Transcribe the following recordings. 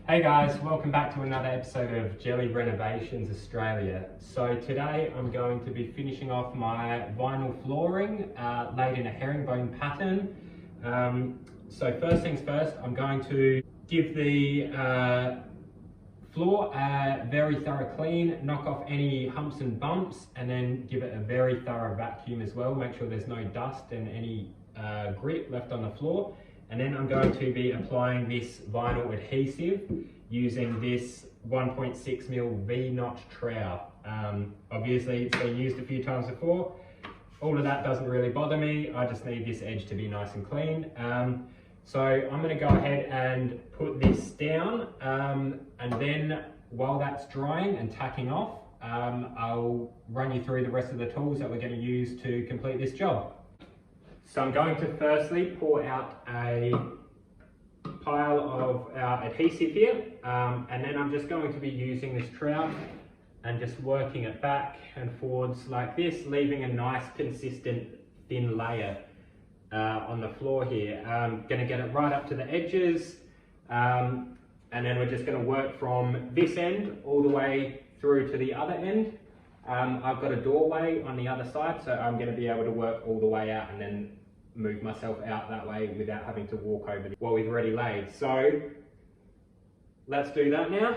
Hey guys, welcome back to another episode of Jelly Renovations Australia. So today I'm going to be finishing off my vinyl flooring laid in a herringbone pattern. So first things first, I'm going to give the floor a very thorough clean, knock off any humps and bumps, and then give it a very thorough vacuum as well. Make sure there's no dust and any grit left on the floor. And then I'm going to be applying this vinyl adhesive using this 1.6mm V-notch trowel. Obviously it's been used a few times before. All of that doesn't really bother me. I just need this edge to be nice and clean. So I'm going to go ahead and put this down, and then while that's drying and tacking off, I'll run you through the rest of the tools that we're going to use to complete this job. So I'm going to firstly pour out a pile of our adhesive here, and then I'm just going to be using this trowel and just working it back and forwards like this, leaving a nice consistent thin layer on the floor here. I'm going to get it right up to the edges, and then we're just going to work from this end all the way through to the other end. I've got a doorway on the other side, so I'm going to be able to work all the way out and then move myself out that way without having to walk over what we've already laid. So let's do that now.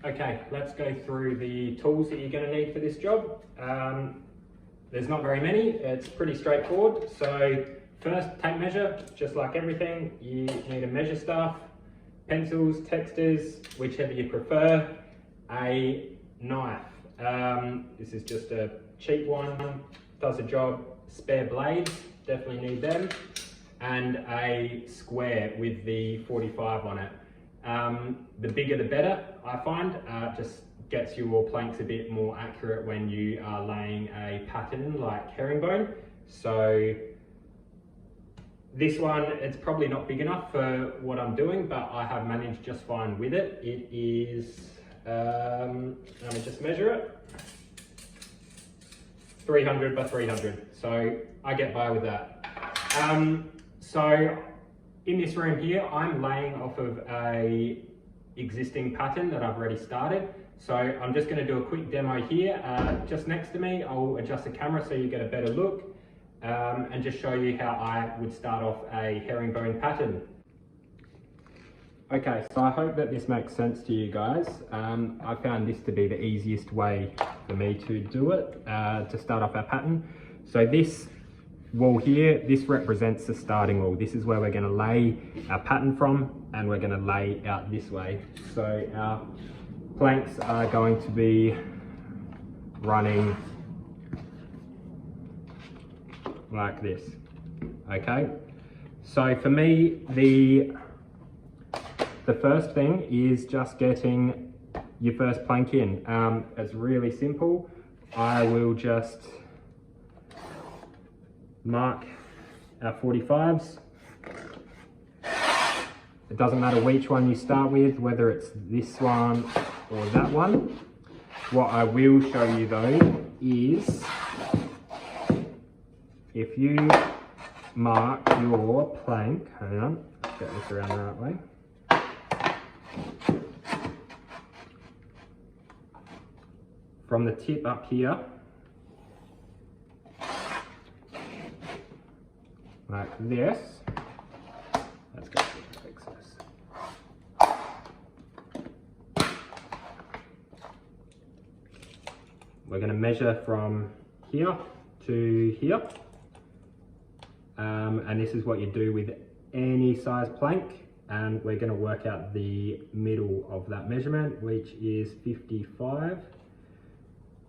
Okay, let's go through the tools that you're going to need for this job. There's not very many, it's pretty straightforward. So first, tape measure, just like everything. You need a measure staff, pencils, textures, whichever you prefer, a knife. This is just a cheap one, does the job. Spare blades, definitely need them, and a square with the 45 on it. The bigger the better, I find. Just gets your planks a bit more accurate when you are laying a pattern like herringbone. So this one, it's probably not big enough for what I'm doing, but I have managed just fine with it. It is, let me just measure it, 300 by 300. So I get by with that. So in this room here, I'm laying off of a existing pattern that I've already started. So I'm just going to do a quick demo here. Just next to me, I'll adjust the camera so you get a better look, and just show you how I would start off a herringbone pattern. Okay, so I hope that this makes sense to you guys. I found this to be the easiest way for me to do it, to start off our pattern. So this wall here, this represents the starting wall. This is where we're going to lay our pattern from, and we're going to lay out this way. So our planks are going to be running like this. Okay, so for me, the first thing is just getting your first plank in. It's really simple. I will just mark our 45s. It doesn't matter which one you start with, whether it's this one or that one. What I will show you though is, if you mark your plank, hang on, let's get this around the right way. From the tip up here, like this. Let's go fix this. We're going to measure from here to here, and this is what you do with any size plank, and we're going to work out the middle of that measurement, which is 55.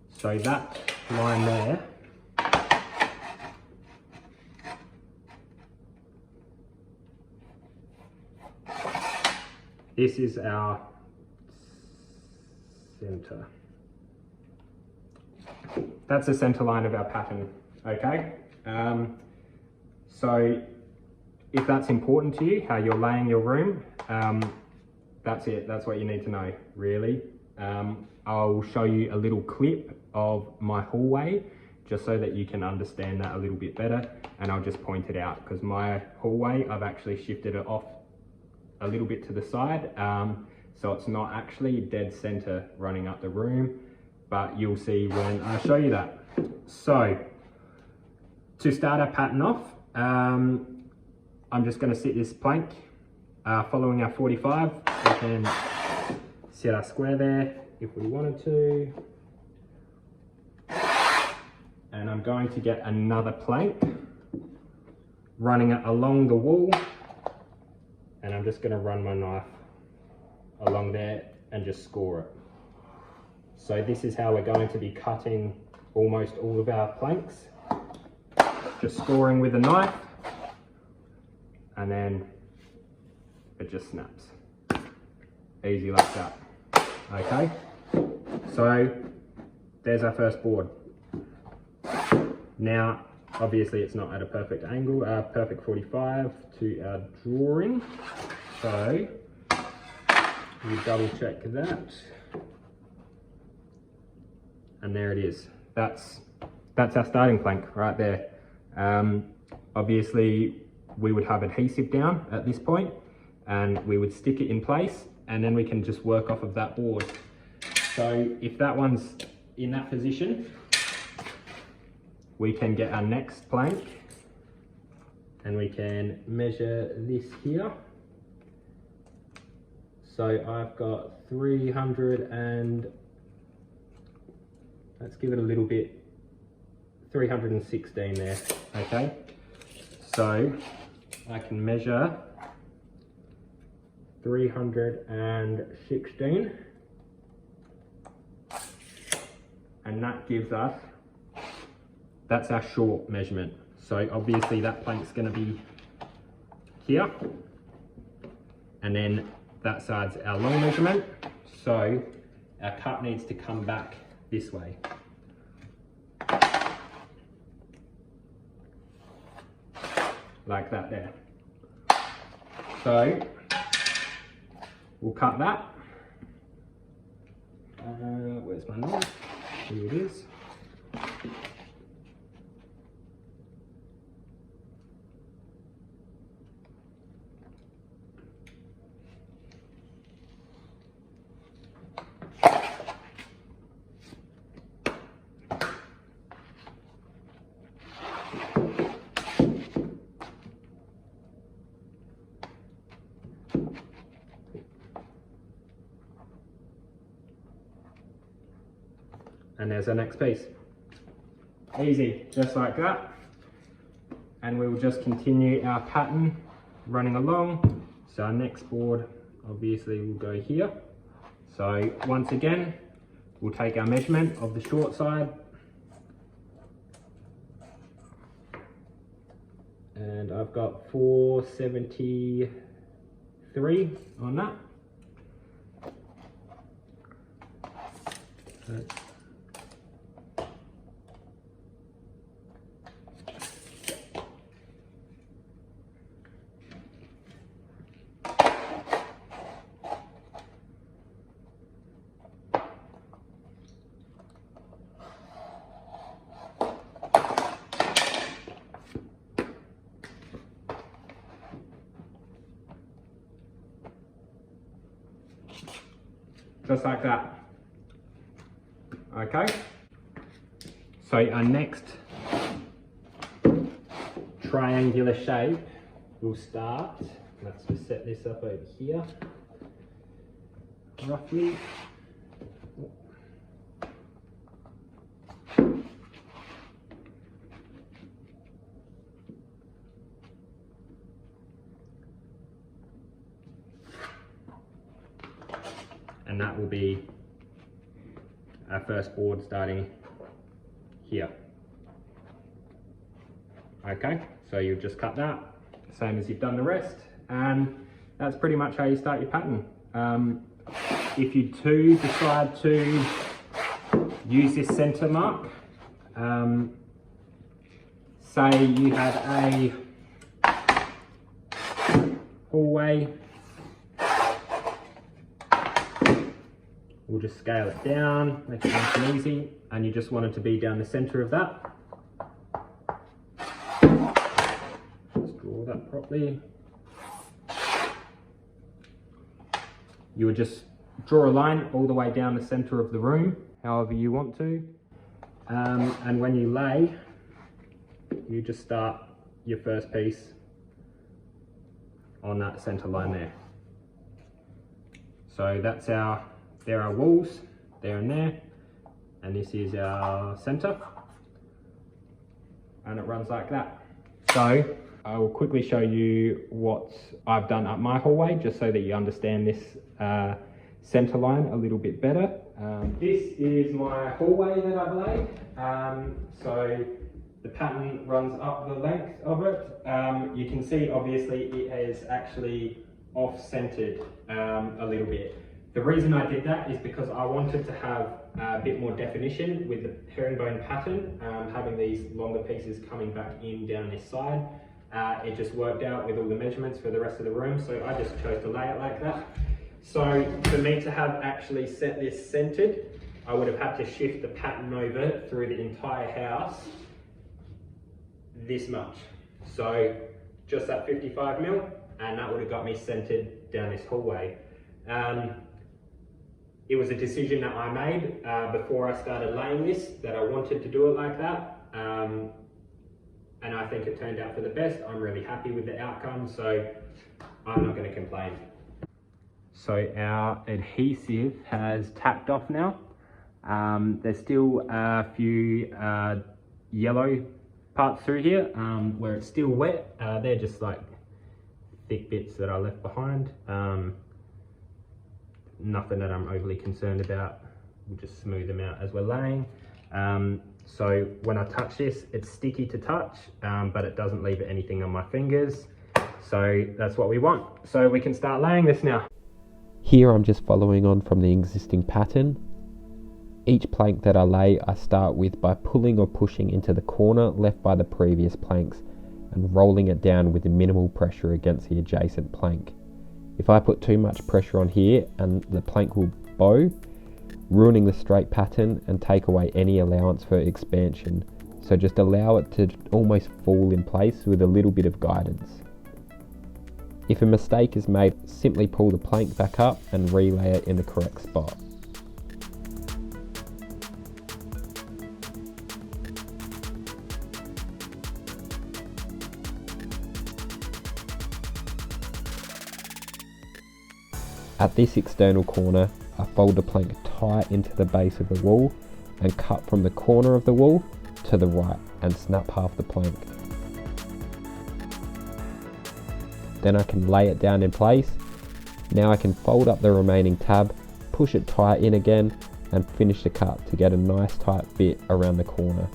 So that line there this is our center. That's the center line of our pattern, okay? So if that's important to you, how you're laying your room, that's it, that's what you need to know, really. I'll show you a little clip of my hallway, just so that you can understand that a little bit better, and I'll just point it out, because my hallway, I've actually shifted it off a little bit to the side, so it's not actually dead center running up the room, but you'll see when I show you that. So to start our pattern off, I'm just going to sit this plank following our 45. We can set our square there if we wanted to, and I'm going to get another plank, running it along the wall, and I'm just going to run my knife along there and just score it. So this is how we're going to be cutting almost all of our planks, just scoring with a knife, and then it just snaps. Easy like that. Okay, so there's our first board. Now obviously it's not at a perfect angle, perfect 45 to our drawing, so we double check that, and there it is. That's our starting plank right there. Obviously we would have adhesive down at this point, and we would stick it in place, and then we can just work off of that board. So if that one's in that position, we can get our next plank, and we can measure this here. So I've got 300 and, let's give it a little bit, 316 there, okay? So I can measure 316, and that gives us, that's our short measurement. So obviously that plank's gonna be here, and then that side's our long measurement. So our cut needs to come back this way. Like that there. So we'll cut that. Where's my knife? Here it is. And there's our next piece. Easy, just like that. And we will just continue our pattern running along. So our next board obviously will go here. So once again, we'll take our measurement of the short side. And I've got 473 on that. Just like that. Okay. So our next triangular shape will start. Let's just set this up over here. Roughly. And that will be our first board starting here. Okay, so you'll just cut that, same as you've done the rest, and that's pretty much how you start your pattern. If you do decide to use this center mark, say you have a hallway, we'll just scale it down, make it nice and easy, and you just want it to be down the center of that. Let's draw that properly. You would just draw a line all the way down the center of the room, however you want to. And when you lay, you just start your first piece on that center line there. So that's our, there are walls, there and there, and this is our center, and it runs like that. So I will quickly show you what I've done up my hallway, just so that you understand this center line a little bit better. This is my hallway that I've laid. So the pattern runs up the length of it. You can see obviously it is actually off-centered a little bit. The reason I did that is because I wanted to have a bit more definition with the herringbone pattern, having these longer pieces coming back in down this side. It just worked out with all the measurements for the rest of the room, so I just chose to lay it like that. So for me to have actually set this centered, I would have had to shift the pattern over through the entire house this much. So just that 55 mil, and that would have got me centered down this hallway. It was a decision that I made before I started laying this, that I wanted to do it like that. And I think it turned out for the best. I'm really happy with the outcome, so I'm not going to complain. So our adhesive has tapped off now. There's still a few yellow parts through here where it's still wet. They're just like thick bits that I left behind. Nothing that I'm overly concerned about. We'll just smooth them out as we're laying. So when I touch this, it's sticky to touch, but it doesn't leave anything on my fingers. So that's what we want. So we can start laying this now. Here I'm just following on from the existing pattern. Each plank that I lay, I start with by pulling or pushing into the corner left by the previous planks and rolling it down with minimal pressure against the adjacent plank. If I put too much pressure on here, and the plank will bow, ruining the straight pattern and take away any allowance for expansion. So just allow it to almost fall in place with a little bit of guidance. If a mistake is made, simply pull the plank back up and relay it in the correct spot. At this external corner, I fold the plank tight into the base of the wall and cut from the corner of the wall to the right and snap half the plank. Then I can lay it down in place. Now I can fold up the remaining tab, push it tight in again and finish the cut to get a nice tight fit around the corner.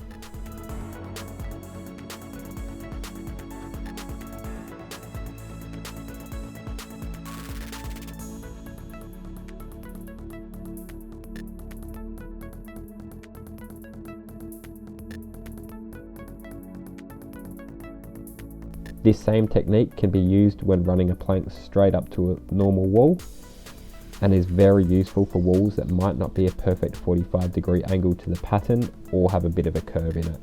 This same technique can be used when running a plank straight up to a normal wall and is very useful for walls that might not be a perfect 45-degree angle to the pattern or have a bit of a curve in it.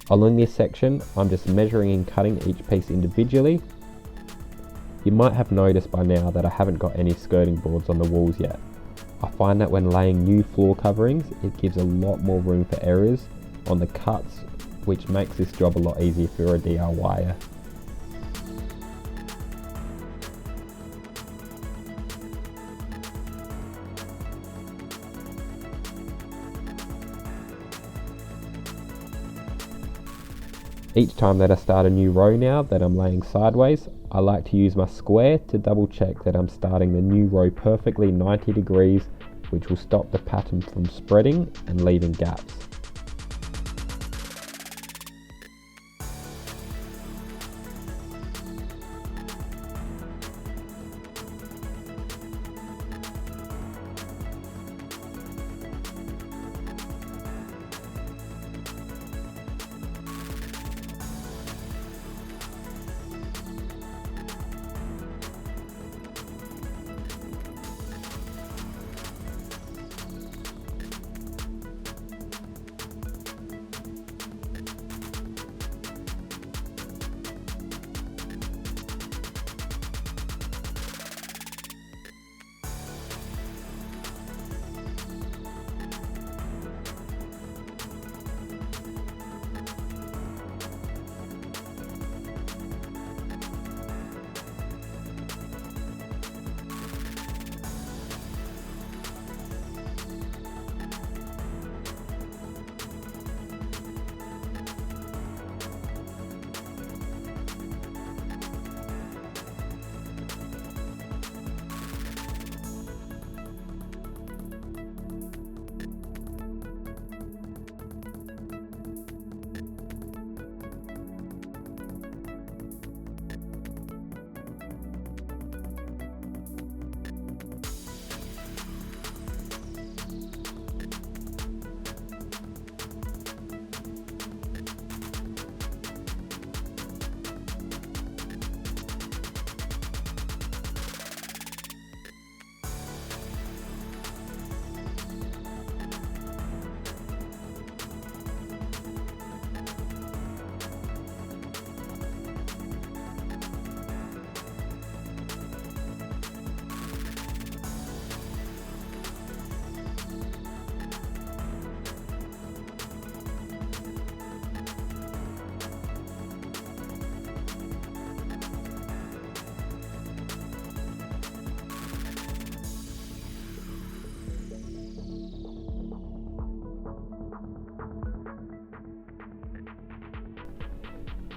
Along this section, I'm just measuring and cutting each piece individually. You might have noticed by now that I haven't got any skirting boards on the walls yet. I find that when laying new floor coverings, it gives a lot more room for errors on the cuts, which makes this job a lot easier for a DIYer. Each time that I start a new row now that I'm laying sideways, I like to use my square to double check that I'm starting the new row perfectly 90 degrees, which will stop the pattern from spreading and leaving gaps.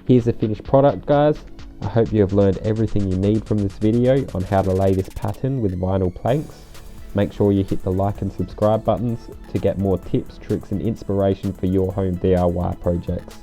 Here's the finished product, guys. I hope you have learned everything you need from this video on how to lay this pattern with vinyl planks. Make sure you hit the like and subscribe buttons to get more tips, tricks and inspiration for your home DIY projects.